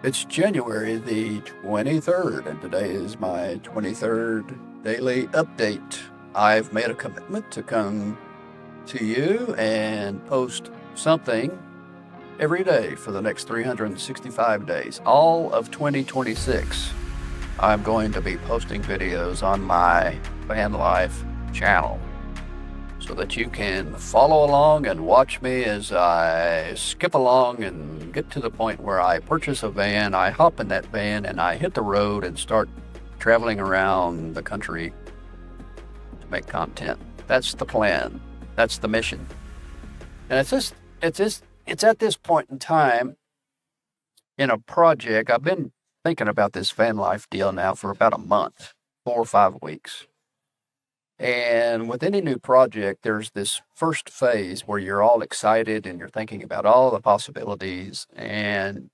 It's January the 23rd, and today is my 23rd daily update. I've made a commitment to come to you and post something every day for the next 365 days, all of 2026. I'm going to be posting videos on my Van Life channel so that you can follow along and watch me as I skip along and get to the point where I purchase a van, I hop in that van, and I hit the road and start traveling around the country to make content. That's the plan. That's the mission. And it's at this point in time in a project. I've been thinking about this van life deal now for about a month, 4 or 5 weeks. And with any new project, there's this first phase where you're all excited and you're thinking about all the possibilities and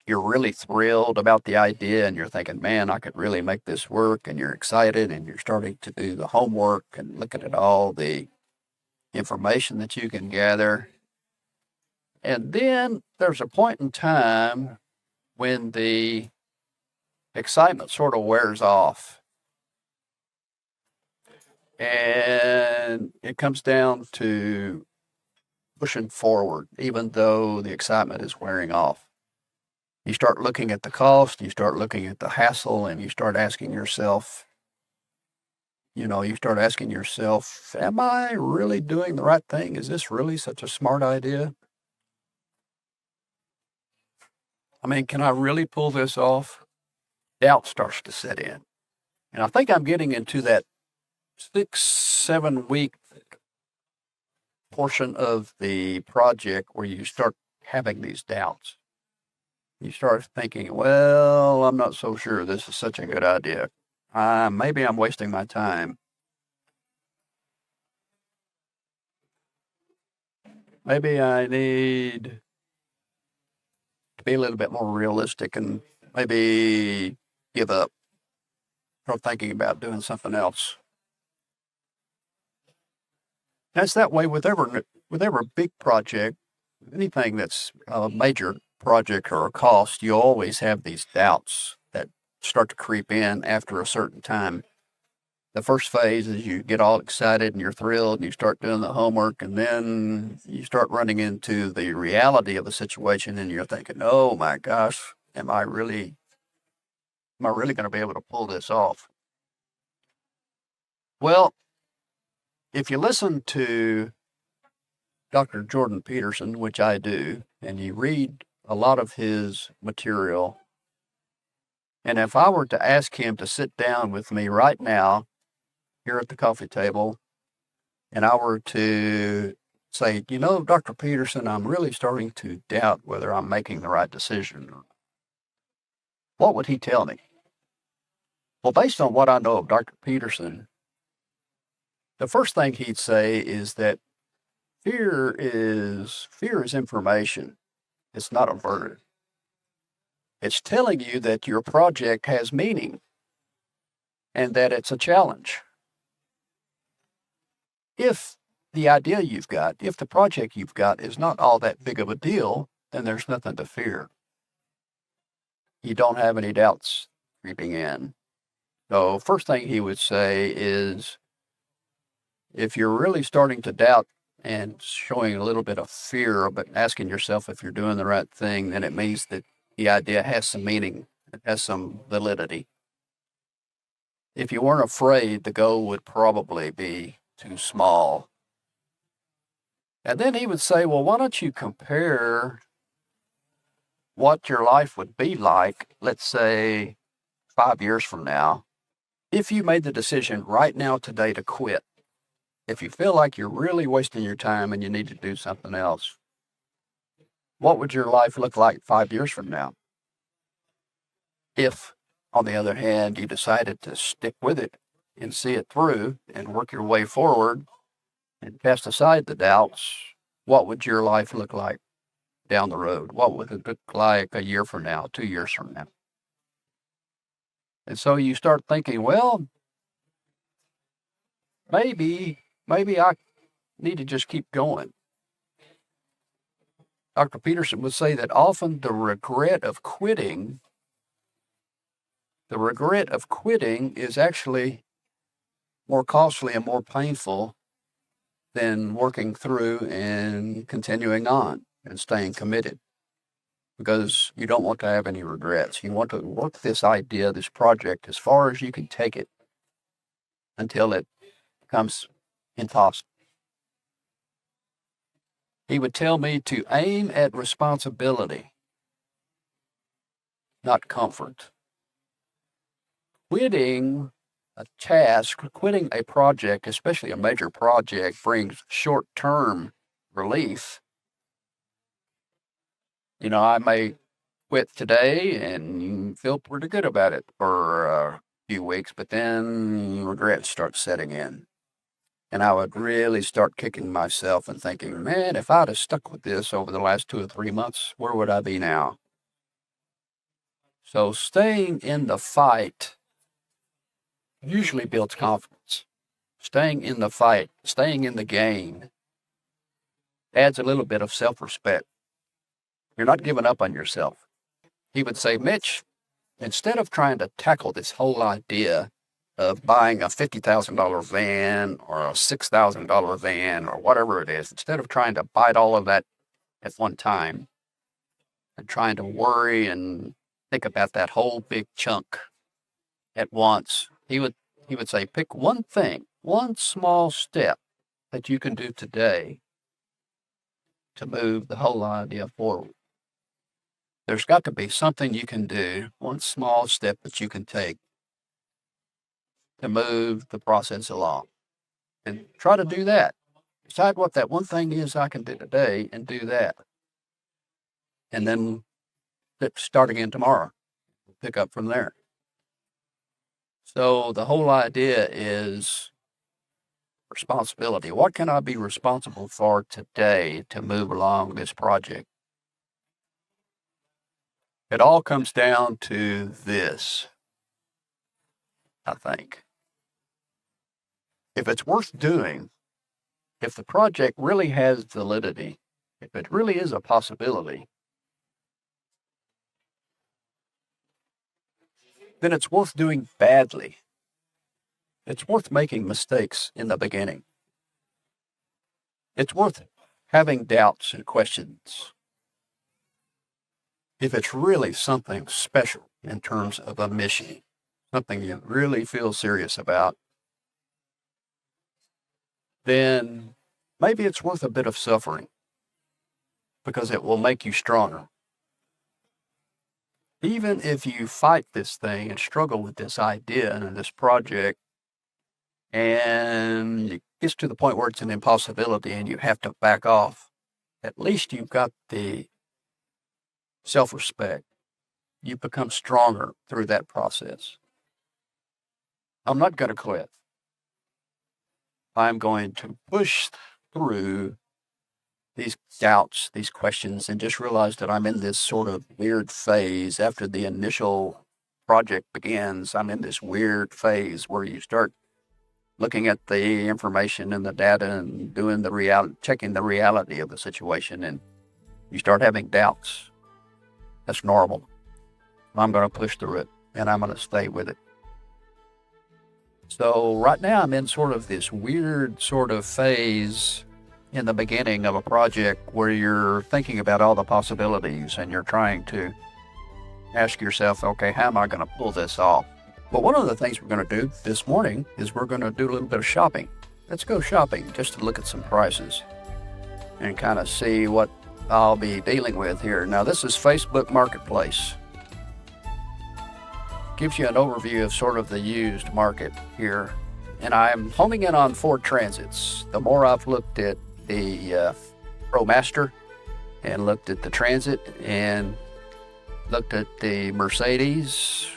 you're really thrilled about the idea and you're thinking, man, I could really make this work. And you're excited and you're starting to do the homework and looking at all the information that you can gather. And then there's a point in time when the excitement sort of wears off. And it comes down to pushing forward, even though the excitement is wearing off. You start looking at the cost, you start looking at the hassle, and you start asking yourself, am I really doing the right thing? Is this really such a smart idea? I mean, can I really pull this off? Doubt starts to set in. And I think I'm getting into that 6, 7 week portion of the project where you start having these doubts. You start thinking, well, I'm not so sure this is such a good idea. Maybe I'm wasting my time. Maybe I need to be a little bit more realistic and maybe give up, start thinking about doing something else. That's that way with every big project, anything that's a major project or a cost, you always have these doubts that start to creep in after a certain time. The first phase is you get all excited and you're thrilled and you start doing the homework, and then you start running into the reality of the situation and you're thinking, oh my gosh, am I really going to be able to pull this off? Well, if you listen to Dr. Jordan Peterson, which I do, and you read a lot of his material, and if I were to ask him to sit down with me right now here at the coffee table, and I were to say, Dr. Peterson, I'm really starting to doubt whether I'm making the right decision, what would he tell me? Well, based on what I know of Dr. Peterson, the first thing he'd say is that fear is information. It's not a verdict. It's telling you that your project has meaning and that it's a challenge. If the idea you've got, if the project you've got is not all that big of a deal, then there's nothing to fear. You don't have any doubts creeping in. So first thing he would say is, if you're really starting to doubt and showing a little bit of fear, but asking yourself if you're doing the right thing, then it means that the idea has some meaning, it has some validity. If you weren't afraid, the goal would probably be too small. And then he would say, well, why don't you compare what your life would be like, let's say 5 years from now, if you made the decision right now today to quit. If you feel like you're really wasting your time and you need to do something else, what would your life look like 5 years from now? If, on the other hand, you decided to stick with it and see it through and work your way forward and cast aside the doubts, what would your life look like down the road? What would it look like a year from now, 2 years from now? And so you start thinking, well, maybe I need to just keep going. Dr. Peterson would say that often the regret of quitting is actually more costly and more painful than working through and continuing on and staying committed, because you don't want to have any regrets. You want to work this idea, this project, as far as you can take it until it becomes impossible. He would tell me to aim at responsibility, not comfort. Quitting a task, quitting a project, especially a major project, brings short-term relief. I may quit today and feel pretty good about it for a few weeks, but then regret starts setting in. And I would really start kicking myself and thinking, man, if I'd have stuck with this over the last 2 or 3 months, where would I be now? So staying in the fight usually builds confidence. Staying in the fight, staying in the game, adds a little bit of self-respect. You're not giving up on yourself. He would say, Mitch, instead of trying to tackle this whole idea of buying a $50,000 van or a $6,000 van or whatever it is, instead of trying to bite all of that at one time and trying to worry and think about that whole big chunk at once, he would say, pick one thing, one small step that you can do today to move the whole idea forward. There's got to be something you can do, one small step that you can take to move the process along. And try to do that. Decide what that one thing is I can do today and do that. And then start again tomorrow. Pick up from there. So the whole idea is responsibility. What can I be responsible for today to move along this project? It all comes down to this, I think. If it's worth doing, if the project really has validity, if it really is a possibility, then it's worth doing badly. It's worth making mistakes in the beginning. It's worth having doubts and questions. If it's really something special in terms of a mission, something you really feel serious about, then maybe it's worth a bit of suffering because it will make you stronger. Even if you fight this thing and struggle with this idea and this project, and it gets to the point where it's an impossibility and you have to back off, at least you've got the self-respect. You become stronger through that process. I'm not going to quit. I'm going to push through these doubts, these questions, and just realize that I'm in this sort of weird phase after the initial project begins. I'm in this weird phase where you start looking at the information and the data and doing checking the reality of the situation, and you start having doubts. That's normal. I'm going to push through it, and I'm going to stay with it. So right now I'm in sort of this weird sort of phase in the beginning of a project where you're thinking about all the possibilities and you're trying to ask yourself, okay, how am I going to pull this off? Well, one of the things we're going to do this morning is we're going to do a little bit of shopping. Let's go shopping just to look at some prices and kind of see what I'll be dealing with here. Now, this is Facebook Marketplace. Gives you an overview of sort of the used market here. And I'm homing in on Ford Transits. The more I've looked at the ProMaster and looked at the Transit and looked at the Mercedes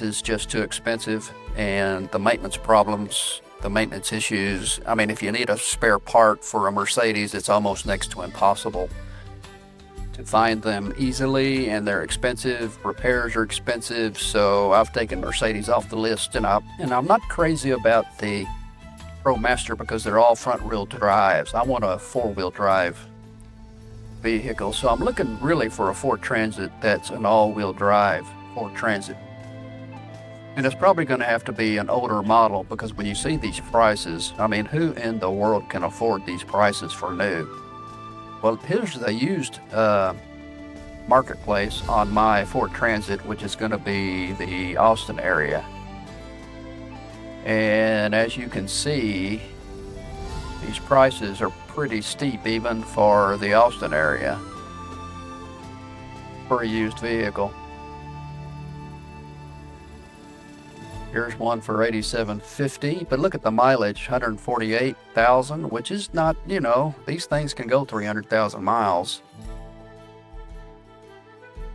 is just too expensive, and the maintenance problems, the maintenance issues. I mean, if you need a spare part for a Mercedes, it's almost next to impossible to find them easily, and they're expensive. Repairs are expensive, so I've taken Mercedes off the list, and I'm not crazy about the ProMaster because they're all front-wheel drives. I want a four-wheel drive vehicle. So I'm looking really for a Ford Transit that's an all-wheel drive Ford Transit. And it's probably going to have to be an older model, because when you see these prices, I mean, who in the world can afford these prices for new? Well, here's the used marketplace on my Ford Transit, which is going to be the Austin area. And as you can see, these prices are pretty steep even for the Austin area for a used vehicle. Here's one for $87.50, but look at the mileage, 148,000, which is not, you know, these things can go 300,000 miles.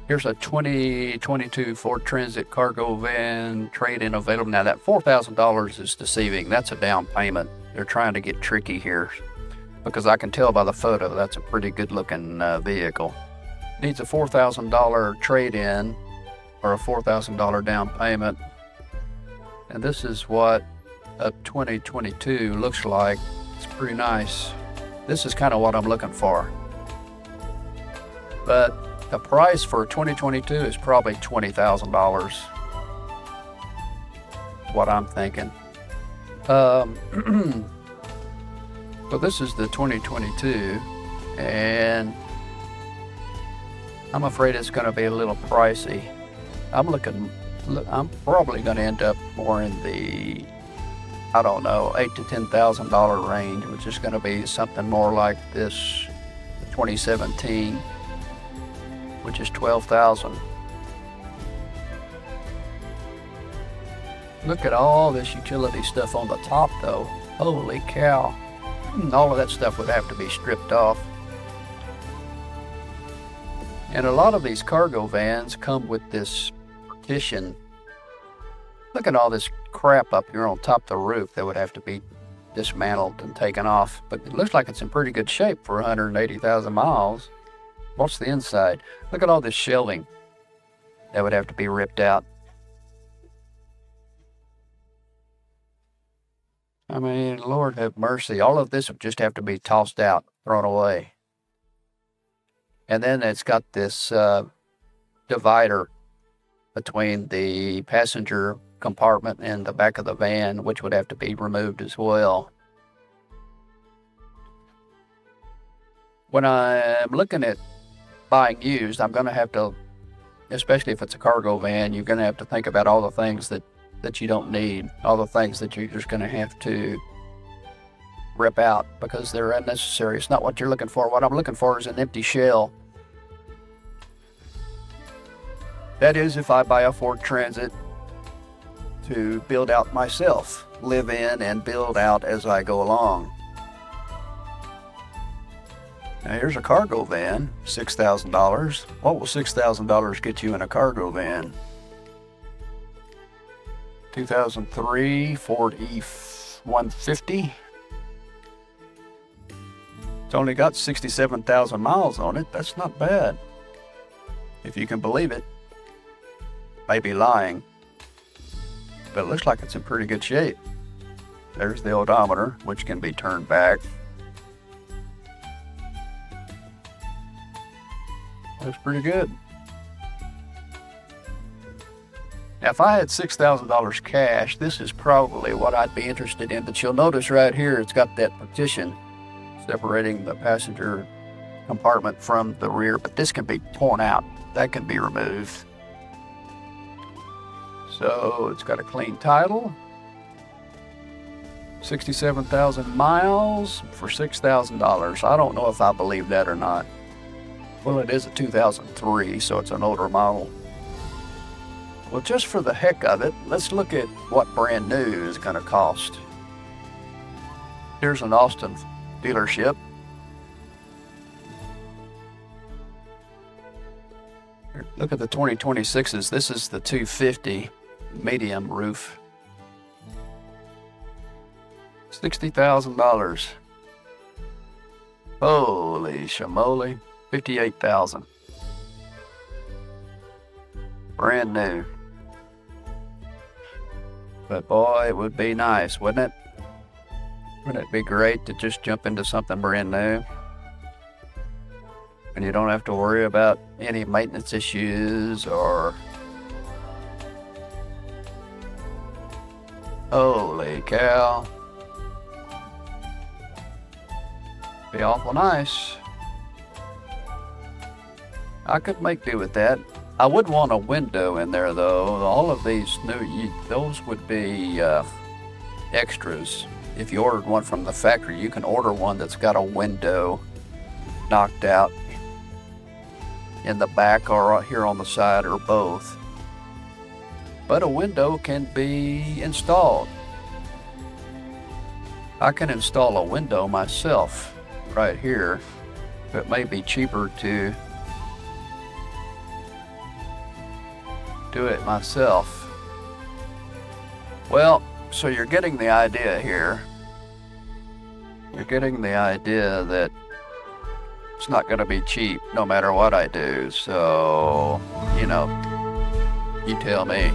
Here's a 2022 Ford Transit cargo van trade-in available. Now that $4,000 is deceiving. That's a down payment. They're trying to get tricky here, because I can tell by the photo that's a pretty good-looking vehicle. Needs a $4,000 trade-in or a $4,000 down payment. And this is what a 2022 looks like. It's pretty nice. This is kind of what I'm looking for. But the price for 2022 is probably $20,000. What I'm thinking. So this is the 2022, and I'm afraid it's going to be a little pricey. I'm probably going to end up more in the, I don't know, $8,000 to $10,000 range, which is going to be something more like this 2017, which is $12,000. Look at all this utility stuff on the top, though. Holy cow. All of that stuff would have to be stripped off. And a lot of these cargo vans come with this partition. Look at all this crap up here on top of the roof that would have to be dismantled and taken off. But it looks like it's in pretty good shape for 180,000 miles. What's the inside? Look at all this shelving that would have to be ripped out. I mean, Lord have mercy. All of this would just have to be tossed out, thrown away. And then it's got this divider between the passenger compartment and the back of the van, which would have to be removed as well. When I'm looking at buying used, I'm going to have to, especially if it's a cargo van, you're going to have to think about all the things that you don't need, all the things that you're just going to have to rip out because they're unnecessary. It's not what you're looking for. What I'm looking for is an empty shell. That is, if I buy a Ford Transit to build out myself, live in and build out as I go along. Now here's a cargo van, $6,000. What will $6,000 get you in a cargo van? 2003 Ford F-150. It's only got 67,000 miles on it. That's not bad, if you can believe it. Maybe lying, but it looks like it's in pretty good shape. There's the odometer, which can be turned back. Looks pretty good. Now, if I had $6,000 cash, this is probably what I'd be interested in. But you'll notice right here, it's got that partition separating the passenger compartment from the rear. But this can be torn out. That can be removed. So it's got a clean title. 67,000 miles for $6,000. I don't know if I believe that or not. Well, it is a 2003, so it's an older model. Well, just for the heck of it, let's look at what brand new is going to cost. Here's an Austin dealership. Look at the 2026s. This is the 250 medium roof. $60,000. Holy shamoly. 58,000. Brand new. But boy, it would be nice, wouldn't it? Wouldn't it be great to just jump into something brand new? And you don't have to worry about any maintenance issues or... Holy cow. Be awful nice. I could make do with that. I would want a window in there though. All of these those would be extras. If you ordered one from the factory, you can order one that's got a window knocked out in the back or here on the side or both. But a window can be installed. I can install a window myself right here. It may be cheaper to do it myself. Well, so you're getting the idea here. You're getting the idea that it's not going to be cheap no matter what I do. So, you tell me.